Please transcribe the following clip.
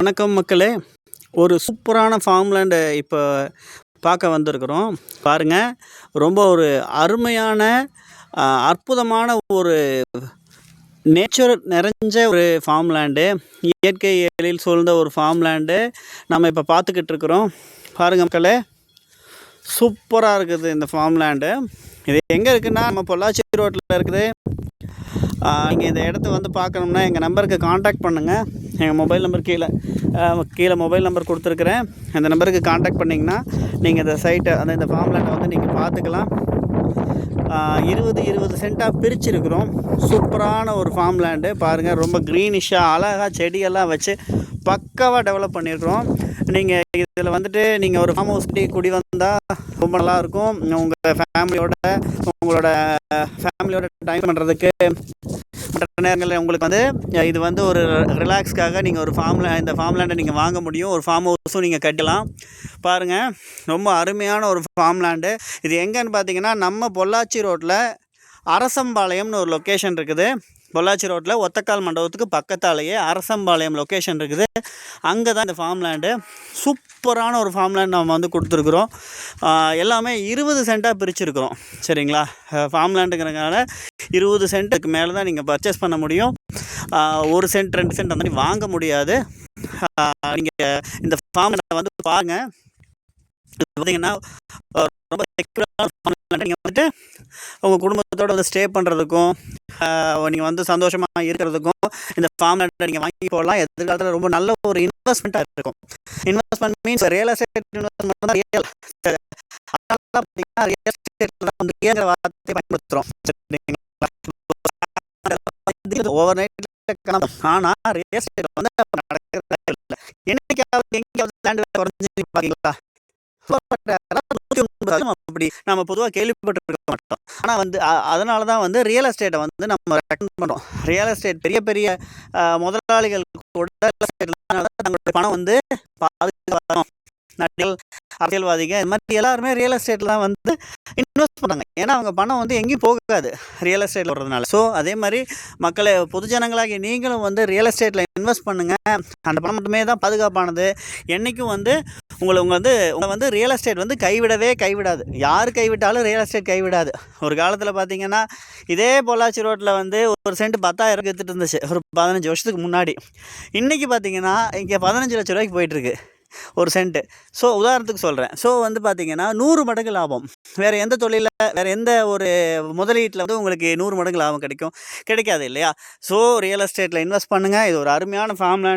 வணக்கம் மக்களே! ஒரு சூப்பரான ஃபார்ம்லேண்ட இப்போ பார்க்க வந்திருக்கிறோம். பாருங்க, ரொம்ப ஒரு அருமையான, அற்புதமான ஒரு நேச்சர் நிறைஞ்ச ஒரு ஃபார்ம்லேண்டு. இயற்கை எழில் சூழ்ந்த ஒரு ஃபார்ம்லேண்டு நம்ம இப்போ பார்த்துக்கிட்டு இருக்கிறோம். பாருங்க மக்களே, சூப்பரா இருக்குது இந்த ஃபார்ம்லேண்டு. இது எங்கே இருக்குன்னா, நம்ம பொள்ளாச்சி ரோட்டில் இருக்குது. நீங்கள் இந்த இடத்த வந்து பார்க்கணும்னா எங்கள் நம்பருக்கு காண்டாக்ட் பண்ணுங்கள். எங்கள் மொபைல் நம்பர் கீழே மொபைல் நம்பர் கொடுத்துருக்குறேன். அந்த நம்பருக்கு காண்டாக்ட் பண்ணிங்கன்னா நீங்கள் இந்த சைட்டை இந்த ஃபார்ம்லேண்டை வந்து நீங்கள் பார்த்துக்கலாம். 20 சென்ட்டாக பிரிச்சிருக்கிறோம். சூப்பரான ஒரு ஃபார்ம்லேண்டு பாருங்கள். ரொம்ப க்ரீனிஷாக அழகாக செடியெல்லாம் வச்சு பக்காவாக டெவலப் பண்ணியிருக்கிறோம். நீங்கள் இதில் வந்துட்டு நீங்கள் ஒரு ஃபார்ம் ஹவுஸ் குடி வந்தால் ரொம்ப நல்லாயிருக்கும். உங்களோட ஃபேமிலியோட டைம் பண்ணுறதுக்கு மற்ற நேரங்களில் உங்களுக்கு வந்து இது வந்து ஒரு ரிலாக்ஸ்க்காக நீங்கள் இந்த ஃபார்ம்லேண்டை நீங்கள் வாங்க முடியும். ஒரு ஃபார்ம் ஹவுஸும் நீங்கள் கட்டலாம். பாருங்கள், ரொம்ப அருமையான ஒரு ஃபார்ம்லேண்டு. இது எங்கேன்னு பார்த்தீங்கன்னா, நம்ம பொள்ளாச்சி ரோட்டில் அரசம்பாளையம்னு ஒரு லொக்கேஷன் இருக்குது. பொள்ளாச்சி ரோட்டில் ஒத்தக்கால் மண்டபத்துக்கு பக்கத்தாலேயே அரசம்பாளையம் லொக்கேஷன் இருக்குது. அங்கே தான் இந்த ஃபார்ம்லேண்டு. சூப்பரான ஒரு ஃபார்ம்லேண்ட் நம்ம வந்து கொடுத்துருக்குறோம். எல்லாமே 20 சென்ட்டாக பிரிச்சுருக்குறோம். சரிங்களா? ஃபார்ம்லேண்டுங்கிறதுனால 20 சென்ட்டுக்கு மேலே தான் நீங்கள் பர்ச்சேஸ் பண்ண முடியும். 1 சென்ட் 2 சென்ட் அந்த மாதிரி வாங்க முடியாது. நீங்கள் இந்த ஃபார்ம்லேண்டை வந்து பாருங்கள். பார்த்தீங்கன்னா ரொம்ப செக்யூரான ஃபார்ம்லேண்ட். நீங்கள் வந்துட்டு உங்கள் குடும்பத்தோடு வந்து ஸ்டே பண்ணுறதுக்கும் நீங்கள் வந்து சந்தோஷமாக இருக்கிறதுக்கும் இந்த ஃபார்ம்லேண்டை நீங்கள் வாங்கி போடலாம். எதிர்காலத்தில் ரொம்ப நல்ல ஒரு இன்வெஸ்ட்மெண்ட்டாக இருக்கும். Investment means real estate investment தான். அதனால பார்த்தீங்கன்னா ரியல் எஸ்டேட்டில் தான் வந்து ஏங்கிற வார்த்தையை பயன்படுத்துகிறோம். ஓவர் நைட்டில் காணும். ஆனால் ரியல் எஸ்டேட் வந்து நடக்கிறதே இல்லை. என்னைக்காவது எங்கேயாவது லேண்ட் குறைஞ்சி பார்த்தீங்களா? அப்படி நம்ம பொதுவாக கேள்விப்பட்டிருக்க மாட்டோம். ஆனால் வந்து அதனால தான் வந்து ரியல் எஸ்டேட்டை வந்து நம்ம ரெக்கமெண்ட் பண்ணுறோம். ரியல் எஸ்டேட் பெரிய பெரிய முதலாளிகள் கூட தங்களுடைய பணம் வந்து பாதுகாக்கணும். நடிகர்கள், அரசியல்வாதிகள், இது மாதிரி எல்லாருமே ரியல் எஸ்டேட்டில் தான் வந்து இன்வெஸ்ட் பண்ணுறாங்க. ஏன்னா அவங்க பணம் வந்து எங்கேயும் போகாது ரியல் எஸ்டேட்டில் வர்றதுனால. ஸோ அதே மாதிரி மக்களை, பொதுஜனங்களாகி நீங்களும் வந்து ரியல் எஸ்டேட்டில் இன்வெஸ்ட் பண்ணுங்கள். அந்த பணம் மட்டுமே தான் பாதுகாப்பானது. என்றைக்கும் வந்து உங்களை வந்து ரியல் எஸ்டேட் வந்து கைவிடாது. யார் கைவிட்டாலும் ரியல் எஸ்டேட் கைவிடாது. ஒரு காலத்தில் பார்த்தீங்கன்னா, இதே பொள்ளாச்சி ரோட்டில் வந்து ஒரு சென்ட் 10,000 வித்துட்டு இருந்துச்சு ஒரு 15 வருஷத்துக்கு முன்னாடி. இன்றைக்கி பார்த்தீங்கன்னா இங்கே 15 லட்ச ரூபாய்க்கு போயிட்டுருக்கு ஒரு சென்ட்டு. ஸோ உதாரணத்துக்கு சொல்கிறேன். ஸோ வந்து பார்த்திங்கன்னா 100 மடங்கு லாபம். வேறு எந்த தொழிலில், வேறு எந்த ஒரு முதலீட்டில் வந்து உங்களுக்கு 100 மடங்கு லாபம் கிடைக்காது இல்லையா? ஸோ ரியல் எஸ்டேட்டில் இன்வெஸ்ட் பண்ணுங்கள். இது ஒரு அருமையான ஃபார்ம்லேண்ட்.